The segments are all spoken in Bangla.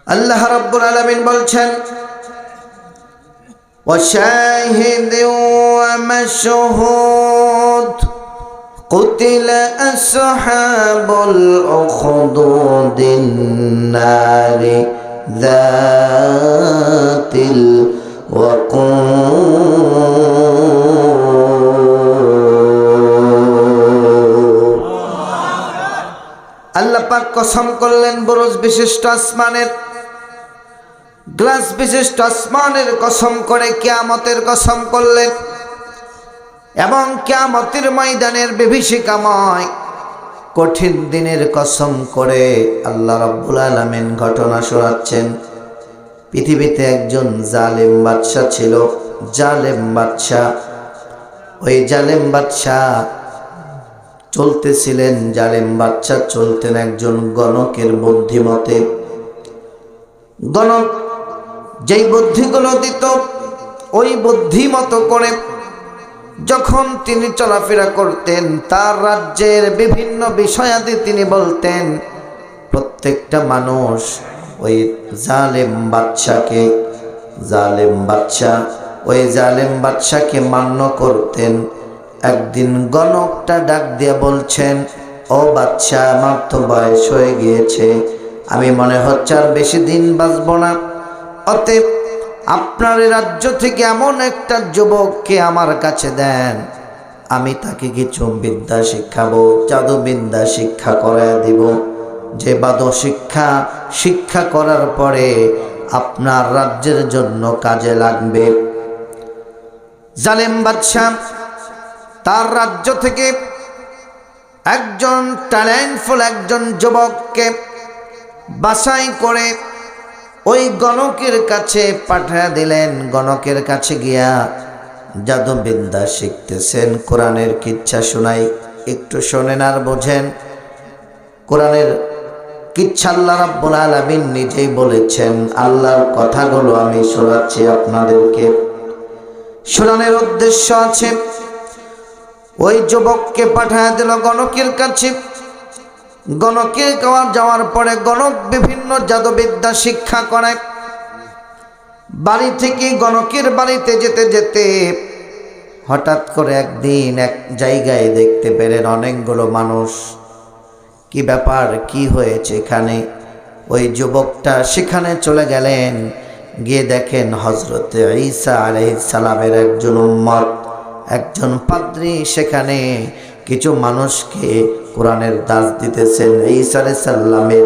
আল্লাহ রাব্বুল আলামিন বলছেন وشاهد ومشهود قتل أصحاب الأخدود النار ذات الوقود আল্লাহ পাক কসম করলেন বুরুজ বিশিষ্ট আসমানের গ্লাস বিশিষ্ট আসমানের কসম করে কিয়ামতের কসম করলেন এবং কিয়ামতের ময়দানের বিভীষিকাময় কঠিন দিনের কসম করে আল্লাহ রাব্বুল আলামিন ঘটনা শোনাচ্ছেন। পৃথিবীতে একজন জালেম বাদশা ছিল, জালেম বাদশা। ওই জালেম বাদশা চলতেছিলেন, জালেম বাদশা চলতেন একজন গণকের বুদ্ধিমতে। গণক যেই বুদ্ধিগুলো দিত ওই বুদ্ধি মতো করে যখন তিনি চলাফেরা করতেন, তার রাজ্যের বিভিন্ন বিষয়াদি তিনি বলতেন। প্রত্যেকটা মানুষ ওই জালেম বাদশাকে মান্য করতেন। একদিন গণকটা ডাক দিয়ে বলছেন, ও বাদশা, আমার তো বয়স হয়ে গিয়েছে, আমি মনে হচ্ছে আর বেশি দিন বাঁচব না। অতএব আপনার রাজ্য থেকে এমন একটা যুবককে আমার কাছে দেন, আমি তাকে কিছু বিদ্যা শিখাবো, জাদু বিদ্যা শিক্ষা করায় দিব, যে বাদু শিক্ষা করার পরে আপনার রাজ্যের জন্য কাজে লাগবে। জালেম বাদশা তার রাজ্য থেকে একজন ট্যালেন্টফুল একজন যুবককে বাছাই করে ওই গণকের কাছে পাঠিয়ে দিলেন। গণকের কাছে গিয়া জাদু বিদ্যা শিখতেছেন। কোরআনের কিচ্ছা শোনাই, একটু শোনেন আর বোঝেন। কোরআনের কিচ্ছা আল্লাহ রাব্বুল আলামিন নিজেই বলেছেন। আল্লাহর কথাগুলো আমি শোনাচ্ছি আপনাদেরকে। শোনানোর উদ্দেশ্য আছে। ওই যুবককে পাঠিয়ে দিল গণকের কাছে। গণকের যাওয়ার পরে গণক বিভিন্ন জাদুবিদ্যা শিক্ষা করায়। বাড়ি থেকে গণকের বাড়িতে যেতে যেতে হঠাৎ করে একদিন এক জায়গায় দেখতে পেলেন অনেকগুলো মানুষ। কি ব্যাপার, কি হয়েছে এখানে? ওই যুবকটা সেখানে চলে গেলেন, গিয়ে দেখেন হযরতে ঈসা আলাইহিস সালামের একজন উম্মত, একজন পাদ্রী সেখানে কিছু মানুষকে কোরআনের দাস দিতেছেন। ঈসা আলাইহিস সালামের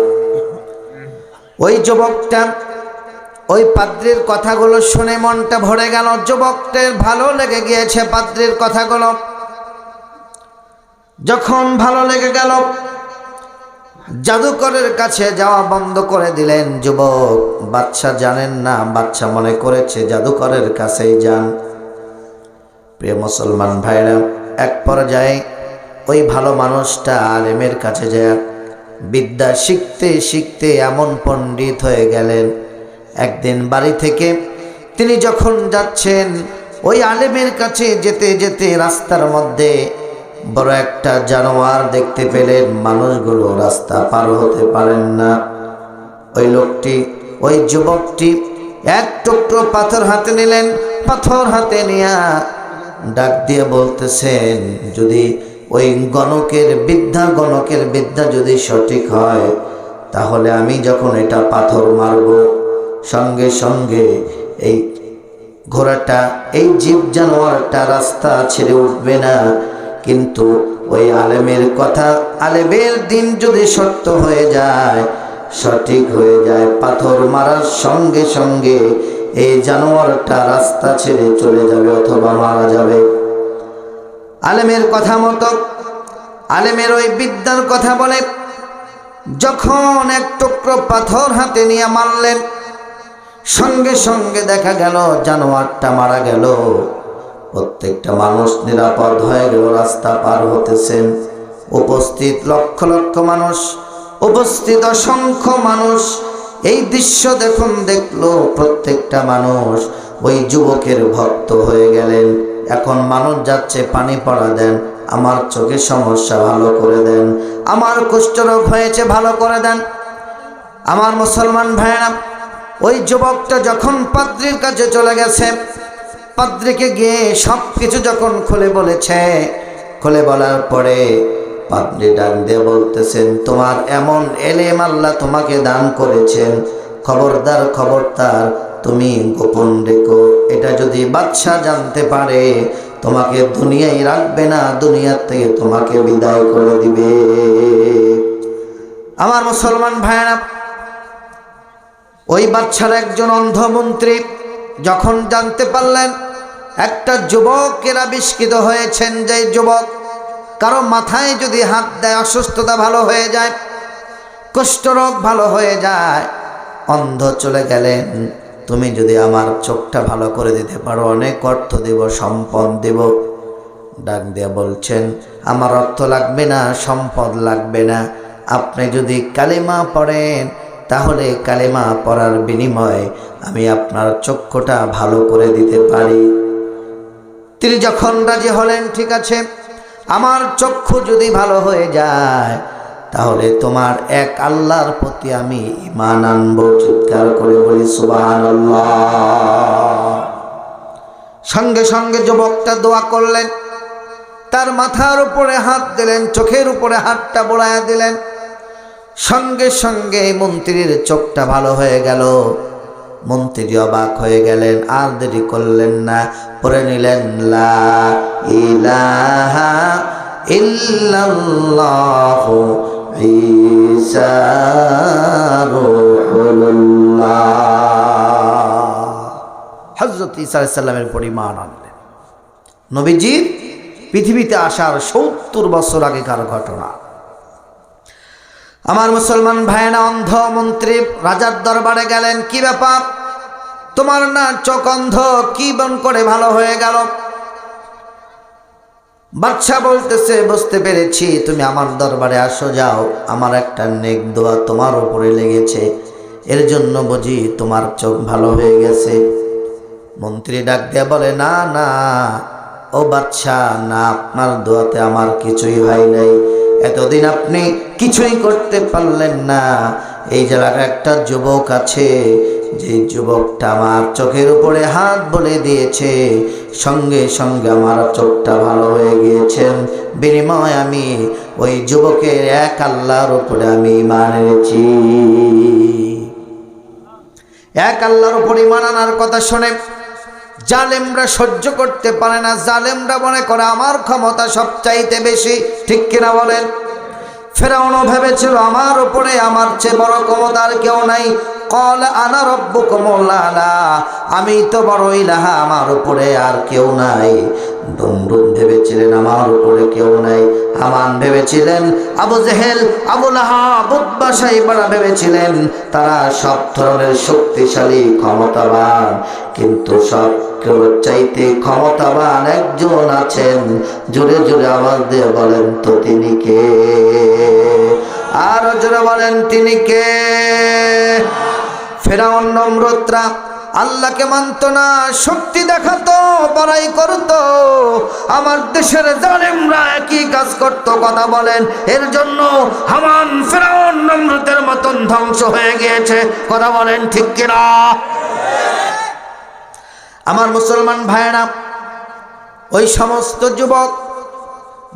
ওই যুবকটা ওই পাদ্রীর কথাগুলো শুনে মনটা ভরে গেল। যুবকটার ভালো লেগে গিয়েছে পাদ্রীর কথাগুলো। যখন ভালো লেগে গেল, জাদুকরের কাছে যাওয়া বন্ধ করে দিলেন। যুবক বাদশা জানেন না, বাদশা মনে করেছে জাদুকরের কাছেই যান। প্রিয় মুসলমান ভাইরা, এক পর্যায়ে ওই ভালো মানুষটা আলেমের কাছে যায় বিদ্যা শিখতে শিখতে এমন পণ্ডিত হয়ে গেলেন। একদিন বাড়ি থেকে তিনি যখন যাচ্ছেন, ওই আলেমের কাছে যেতে যেতে রাস্তার মধ্যে বড় একটা জানোয়ার দেখতে পেলেন। মানুষগুলো রাস্তা পার হতে পারেন না। ওই লোকটি, ওই যুবকটি এক টুকরো পাথর হাতে নিলেন। পাথর হাতে নিয়ে ডাক দিয়ে বলতেছেন, যদি ওই গণকের বিদ্যা যদি সঠিক হয়, তাহলে আমি যখন এটা পাথর মারব, সঙ্গে সঙ্গে এই ঘোড়াটা, এই জীব জানোয়ারটা রাস্তা ছেড়ে উঠবে না। কিন্তু ওই আলেমের কথা, আলেমের দিন যদি সত্য হয়ে যায়, সঠিক হয়ে যায়, পাথর মারার সঙ্গে সঙ্গে এই জানোয়ারটা রাস্তা ছেড়ে চলে যাবে অথবা মারা যাবে। আলেমের কথা মতো, আলেমের ওই বিদ্যার কথা বলে যখন এক টুকরো পাথর হাতে নিয়ে মারলেন, সঙ্গে সঙ্গে দেখা গেল জানোয়ারটা মারা গেল। প্রত্যেকটা মানুষ নিরাপদ হয়ে গেল, রাস্তা পার হতেছেন। উপস্থিত লক্ষ লক্ষ মানুষ, উপস্থিত অসংখ্য মানুষ এই দৃশ্য দেখলো। প্রত্যেকটা মানুষ ওই যুবকের ভক্ত হয়ে গেলেন। এখন মানুষ যাচ্ছে, পানি পড়া দেন, আমার চোখের সমস্যা ভালো করে দেন, আমার কুষ্ঠরোগ হয়েছে ভালো করে দেন। আমার মুসলমান ভাইরা, ওই যুবকটা যখন পাদ্রীর কাছে চলে গেছে, পাদ্রীকে গিয়ে সব কিছু যখন খুলে বলেছে, খুলে বলার পরে পাদ্রী ডাক দিয়ে বলতেছেন, তোমার এমন এলেম আল্লাহ তোমাকে দান করেছেন, খবরদার খবরদার তুমি গোপন রেখো। এটা যদি বাদশা জানতে পারে তোমাকে দুনিয়ায় রাখবে না, দুনিয়ার থেকে তোমাকে বিদায় করে দিবে। আমার মুসলমান ভাইরা, ওই বাদশার একজন অন্ধ মন্ত্রী যখন জানতে পারলেন একটা যুবকের আবিষ্কৃত হয়েছেন, যে যুবক কারো মাথায় যদি হাত দেয় অসুস্থতা ভালো হয়ে যায়, কুষ্ঠরোগ ভালো হয়ে যায়, অন্ধ চলে গেলেন, তুমি যদি আমার চোখটা ভালো করে দিতে পারো অনেক অর্থ দেব, সম্পদ দেব। ডাক দিয়ে বলছেন, আমার অর্থ লাগবে না, সম্পদ লাগবে না, আপনি যদি কালেমা পড়েন তাহলে কালেমা পড়ার বিনিময়ে আমি আপনার চক্ষুটা ভালো করে দিতে পারি। তিনি যখন রাজি হলেন, ঠিক আছে, আমার চক্ষু যদি ভালো হয়ে যায় তাহলে তোমার এক আল্লাহর প্রতি আমি ঈমান আনবো। চিৎকার করে বলি সুবহানাল্লাহ। সঙ্গে সঙ্গে যুবকটা দোয়া করলেন, তার মাথার উপরে হাত দিলেন, চোখের উপরে হাতটা বোলায়া দিলেন, সঙ্গে সঙ্গে মন্ত্রীর চোখটা ভালো হয়ে গেল। মন্ত্রী অবাক হয়ে গেলেন, আর দেরি করলেন না, পড়ে নিলেন লা ইলাহা ইল্লাল্লাহু ঈসা রূহুল্লাহ। হযরত ঈসা আলাইহিস সালামের পরিমাণ আনলেন। নবীজির পৃথিবীতে আসার ৭০ বছর আগেকার ঘটনা। আমার মুসলমান ভাইয়েরা, অন্ধ মন্ত্রী রাজার দরবারে গেলেন, কি ব্যাপার, তোমার না চোখ অন্ধ, কি বন করে ভালো হয়ে গেল? বাদশা বলতেছে, বুঝতে পেরেছি, তুমি আমার দরবারে আসো, যাও, আমার একটা নেক দোয়া তোমার উপরে লেগেছে, এর জন্য বুঝি তোমার চোখ ভালো হয়ে গেছে। মন্ত্রী ডাক দিয়ে বলে, না না ও বাদশা, না, আপনার দোয়াতে আমার কিছুই হয় নাই, এতদিন আপনি কিছুই করতে পারলেন না। এই জেলার একটা যুবক আছে, যে যুবকটা আমার চোখের উপরে হাত বলে দিয়েছে, সঙ্গে সঙ্গে আমার চোখটা ভালো হয়ে গিয়েছেন, বিনিময়ে আমি ওই যুবকের এক আল্লাহর উপরে আমি ঈমান এনেছি। এক আল্লাহর উপর ঈমান আনার কথা শুনে জালেমরা সহ্য করতে পারে না। জালেমরা মনে করে আমার ক্ষমতা সবচাইতে বেশি, ঠিক কিনা বলেন? ফেরাউনও ভেবেছিল আমার উপরে আমার চেয়ে বড় ক্ষমতা আর কেউ নাই। ক্বালা আনা রাব্বুকুমুল আ'লা, আমি তো বড় ইলাহা, আমার উপরে আর কেউ নাই। নমরুদ ভেবেছিলেন আমার উপরে কেউ নাই, হামান ভেবেছিলেন, আবু জেহেল, আবু লাহাব, উতবা, সাইবারা ভেবেছিলেন তারা সব ধরনের শক্তিশালী ক্ষমতাবান, কিন্তু সব চাইতে ক্ষমতাবান একজন আছেন। জোরে জোরে আওয়াজ দিয়ে বলেন তো তিনি কে? আর জোরে বলেন তিনি কে? ফেরাউন নমরুদরা আল্লাহকে মানত না, শক্তি দেখাতো, বড়াই করত। আমার দেশের জালেমরা একই কাজ করত, কথা বলেন। এর জন্য হামান, ফেরাউন, নমরুদের মতন ধ্বংস হয়ে গিয়েছে, কথা বলেন ঠিক কিনা? আমার মুসলমান ভাইরা, ওই সমস্ত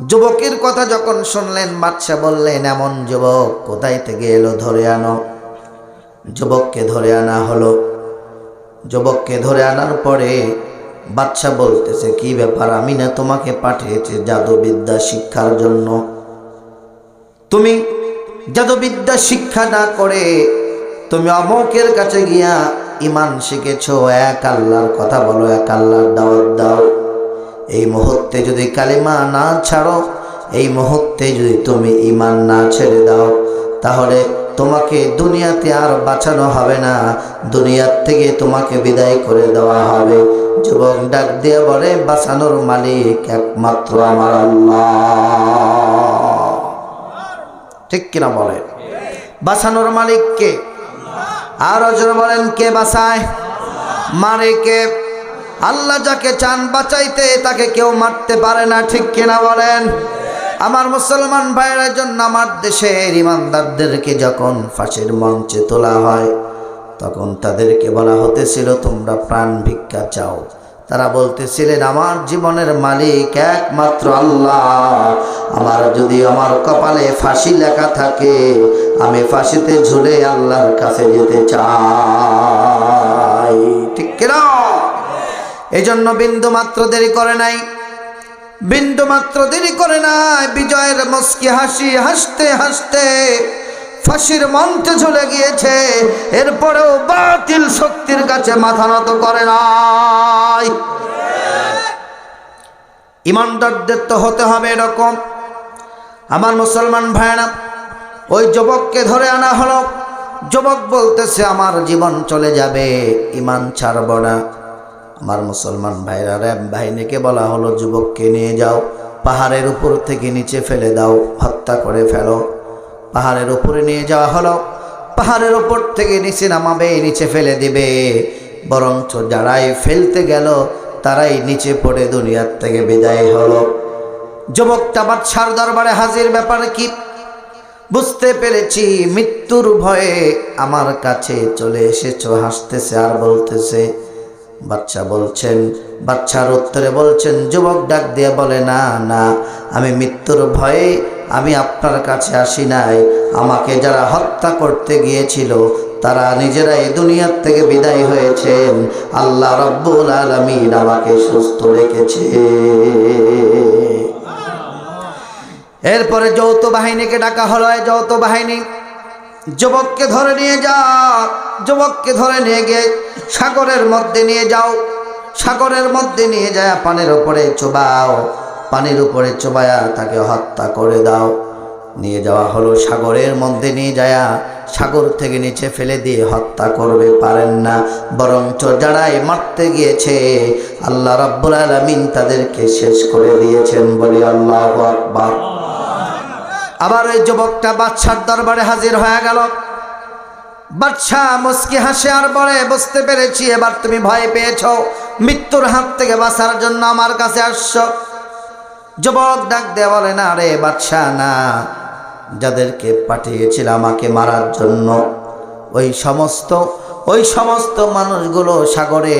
যুবকের কথা যখন শুনলেন, বাদশা বললেন, এমন যুবক কোথায় থেকে এলো, ধরে আনো। যুবককে ধরে আনা হলো। যুবককে ধরে আনার পরে বাদশা বলতেছে, কি ব্যাপার, আমি না তোমাকে পাঠিয়েছি জাদুবিদ্যা শিক্ষার জন্য, তুমি জাদুবিদ্যা শিক্ষা না করে তুমি অমুকের কাছে গিয়া ঈমান শিখেছো, এক আল্লাহর কথা বলো, এক আল্লাহর দাওয়াত দাও। এই মুহূর্তে যদি কালিমা না ছাড়ো, এই মুহূর্তে যদি তুমি ঈমান না ছেড়ে দাও, তাহলে তোমাকে দুনিয়াতে আর বাঁচানো হবে না, দুনিয়ার থেকে তোমাকে বিদায় করে দেওয়া হবে। যুবক ডাক দিয়ে বলে, বাঁচানোর মালিক একমাত্র আমার আল্লাহ। ঠিক কিনা বলে? বাঁচানোর মালিক কে? আর জোরে বলেন, কে বাঁচায়? মারে কে? আল্লাহ যাকে চান বাঁচাইতে তাকে কেউ মারতে পারে না, ঠিক কিনা বলেন? আমার মুসলমান ভাইয়ের জন্য আমার দেশের ইমানদারদেরকে যখন ফাঁসির মঞ্চে তোলা হয়, তখন তাদেরকে বলা হতেছিল তোমরা প্রাণ ভিক্ষা চাও। তারা বলতেছিলেন আমার জীবনের মালিক একমাত্র আল্লাহ, আমার যদি আমার কপালে ফাঁসি লেখা থাকে আমি ফাঁসিতে ঝুলে আল্লাহর কাছে যেতে চাই। ঠিক কিনা? এই জন্য বিন্দু মাত্র দেরি করে নাই, বিন্দু মাত্র দেরি করে নাই। বিজয়ের মুস্কি হাসি হাসতে হাসতে ফাঁসির মঞ্চে ঝুলে গিয়েছে, এরপরেও বাতিল শক্তির কাছে মাথা নত করে নাই। ইমানদারদের তো হতে হবে এরকম। আমার মুসলমান ভাইরা, ওই যুবককে ধরে আনা হলো। যুবক বলতেছে আমার জীবন চলে যাবে, ইমান ছাড়ব না। আমার মুসলমান ভাইরা, র্যাব বাহিনীকে বলা হলো যুবককে নিয়ে যাও, পাহাড়ের উপর থেকে নিচে ফেলে দাও, হত্যা করে ফেলো। পাহাড়ের উপরে নিয়ে যাওয়া হলো, পাহাড়ের উপর থেকে নিচে নামাবে, নিচে ফেলে দিবে। বরঞ্চ যারাই ফেলতে গেল তারাই নিচে পড়ে দুনিয়ার থেকে বিদায় হলো। যুবকটা বাদশার দরবারে হাজির। ব্যাপারে কি? বুঝতে পেরেছি মৃত্যুর ভয়ে আমার কাছে চলে এসেছো। হাসতেছে আর বলতেছে। বাদশা বলছেন, বাদশার উত্তরে বলছেন, যুবক ডাক দিয়ে বলে না না, আমি মৃত্যুর ভয়ে আমি আপনার কাছে আসি নাই। আমাকে যারা হত্যা করতে গিয়েছিল তারা নিজেরাই দুনিয়ার থেকে বিদায় হয়েছেন। আল্লাহ রাব্বুল আলামিন আমাকে সুস্থ রেখেছে। এরপরে যৌথ বাহিনীকে ডাকা হলো। যৌথ বাহিনী যুবককে ধরে নিয়ে যাও, যুবককে ধরে নিয়ে গিয়ে সাগরের মধ্যে নিয়ে যাও। সাগরের মধ্যে নিয়ে যায় পানির উপরে চোবাও, পানির উপরে চোবায়া তাকে হত্যা করে দাও। নিয়ে যাওয়া হলো সাগরের মধ্যে নিয়ে যায়, সাগর থেকে নিচে ফেলে দিয়ে হত্যা করবে পারেন না, বরঞ্চ যারাই মারতে গিয়েছে আল্লাহ রাব্বুল আলামিন তাদেরকে শেষ করে দিয়েছেন। বলি আল্লাহু আকবার। আবার ওই যুবকটা বাদশার দরবারে হাজির হয়ে গেল। বাদশাহ মুস্কি হাসে আর বলে, বুঝতে পেরেছি এবার তুমি ভয় পেয়েছো, মৃত্যুর হাত থেকে বাঁচার জন্য আমার কাছে আসছো। যুবক ডাক দিয়ে বলে, না রে বাদশাহ না, যাদেরকে পাঠিয়েছিল আমাকে মারার জন্য ওই সমস্ত মানুষগুলো সাগরে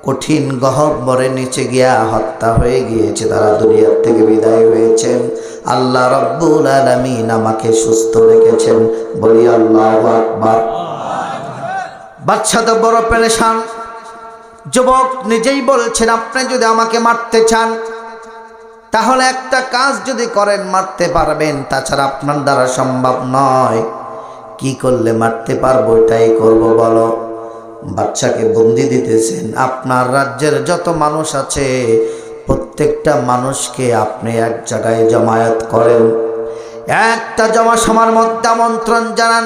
কঠিন গহ্বরের নিচে গিয়া হত্যা হয়ে গিয়েছে, তারা দুনিয়ার থেকে বিদায় হয়েছেন। আল্লাহ রাব্বুল আলামিন আমাকে সুস্থ রেখেছেন। বলি আল্লাহু আকবার। বাদশা তো বড় পেরেশান। যুবক নিজেই বলছেন, আপনি যদি আমাকে মারতে চান তাহলে একটা কাজ যদি করেন মারতে পারবেন, তাছাড়া আপনার দ্বারা সম্ভব নয়। কি করলে মারতে পারবো এটাই করব বলো। বাদশাকে বন্দি দিতেছেন। আপনার রাজ্যের যত মানুষ আছে প্রত্যেকটা মানুষকে আপনি এক জায়গায় জমায়েত করেন, একটা জমাসভার মধ্যে আমন্ত্রণ জানান।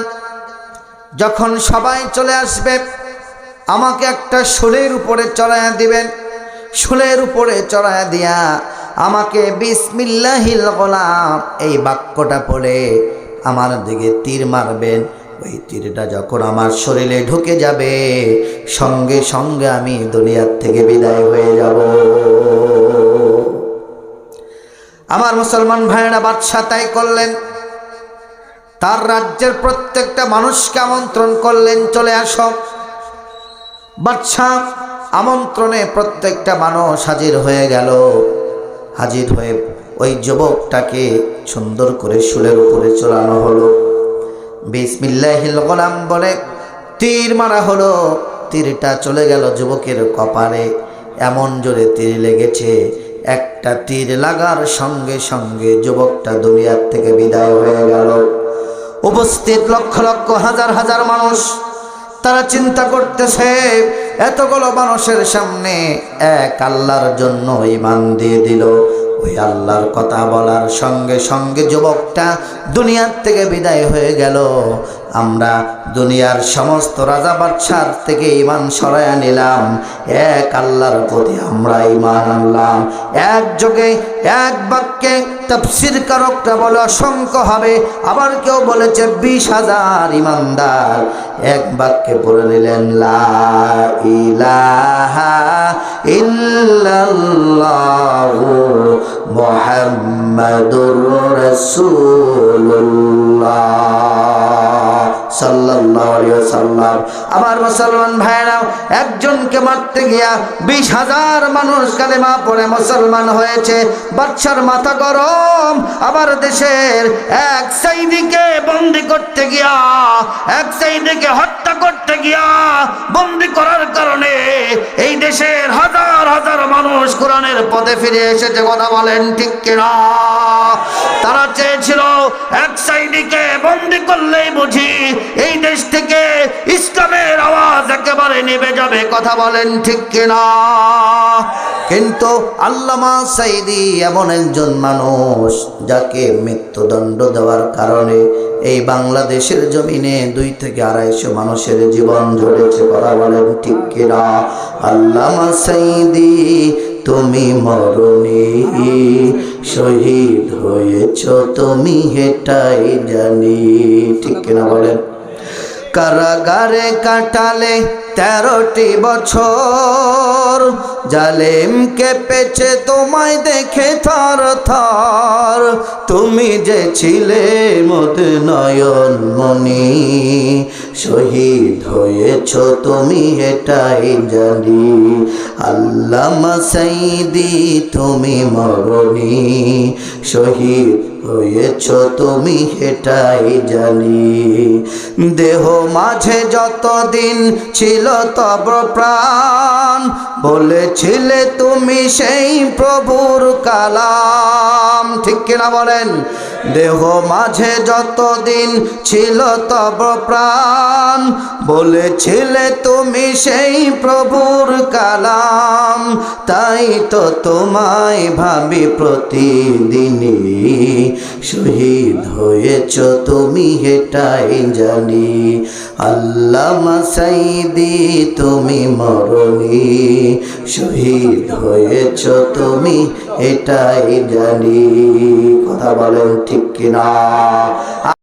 যখন সবাই চলে আসবে আমাকে একটা শুলের উপরে চড়াইয়া দিবেন। শুলের উপরে চড়াইয়া দিয়া আমাকে বিসমিল্লাহিল গোলাম এই বাক্যটা পড়ে আমার দিকে তীর মারবেন। ওই তীরটা যখন আমার শরীরে ঢুকে যাবে সঙ্গে সঙ্গে আমি দুনিয়ার থেকে বিদায় হয়ে যাব। আমার মুসলমান ভাইরা, বাদশা তাই করলেন। তার রাজ্যের প্রত্যেকটা মানুষকে আমন্ত্রণ করলেন, চলে আসো। বাদশা আমন্ত্রণে প্রত্যেকটা মানুষ হাজির হয়ে গেল। হাজির হয়ে ওই যুবকটাকে সুন্দর করে শুলের উপরে চড়ানো হলো। বিসমিল্লাহিল গোলাম বলে তীর মারা হলো। তীরটা চলে গেল যুবকের কপালে। এমন জোরে তীর লেগেছে, একটা তীর লাগার সঙ্গে সঙ্গে যুবকটা দুনিয়ার থেকে বিদায় হয়ে গেল। উপস্থিত লক্ষ লক্ষ হাজার হাজার মানুষ, তারা চিন্তা করতেছে এতগুলো মানুষের সামনে এক আল্লাহর জন্য ঈমান দিয়ে দিল। ওই আল্লাহর কথা বলার সঙ্গে সঙ্গে যুবকটা দুনিয়ার থেকে বিদায় হয়ে গেল। আমরা দুনিয়ার সমস্ত রাজা বাদশার থেকে ঈমান সরাইয়া নিলাম, এক আল্লাহর প্রতি আমরা ঈমান আনলাম। একযোগে এক বাক্যে তাফসীর কারকরা বলে অসংখ্য হবে, আবার কেউ বলেছে 20,000 ঈমানদার এক বাক্যে পড়ে নিলেন লা ইলাহা ইল্লাল্লাহু মুহাম্মাদুর রাসূলুল্লাহ। সাল্লাল্লাহু আলাইহি ওয়াসাল্লাম। আমার মুসলমান ভাইরা, একজনকে মারতে গিয়া 20,000 মানুষ কালেমা পড়ে মুসলমান হয়েছে। বাদশার মাথা গরম। আবার দেশের এক সাইদিকে বন্দী করতে গিয়া, এক সাইদিকে হত্যা করতে গিয়া, বন্দী করার কারণে এই দেশের হাজার হাজার মানুষ কোরআনের পথে ফিরে এসেছে। কথা বলেন ঠিক কিনা? তারা চেয়েছিল এক সাইদিকে বন্দী করলেই বুঝি এই দেশ থেকে ইসলামের আওয়াজ একেবারে নিভে যাবে। কথা বলেন ঠিক কিনা? কিন্তু আল্লামা সাঈদী এমন একজন মানুষ যাকে মৃত্যুদণ্ড দেওয়ার কারণে এই বাংলাদেশের জমিনে 2 থেকে 250 মানুষের জীবন ঝরেছে। কথা বলেন ঠিক কিনা? আল্লামা সাঈদী তুমি মরনি, শহীদ হয়েছ তুমি, এটাই জানি। ঠিক কিনা বলেন? কারাগারে কাটালে 13টি বছর, জালেম কেঁপেছে তোমায় দেখে থর থর। তুমি যে ছিলে মোদ নয়ন মনি, শহীদ হয়েছ তুমি, এটাই জানি। আল্লামা সাঈদী তুমি মরনি, শহীদ হয়েছ তুমি, এটাই জানি। দেহ মাঝে যতদিন ছিল তব প্রাণ, বলেছিলে তুমি সেই প্রভুর কালাম। ঠিক কিনা বলেন? দেহ মাঝে যতদিন ছিল তব প্রাণ, বলেছিলে তুমি সেই প্রভুর কালাম। তাই তো তোমায় ভাবি প্রতিদিনই, শহীদ হয়েছ তুমি, এটাই জানি। আল্লামা সাঈদী তুমি মরনি, শহীদ হয়েছ তুমি, এটাই জানি। কথা বলেন ঠিক কিনা?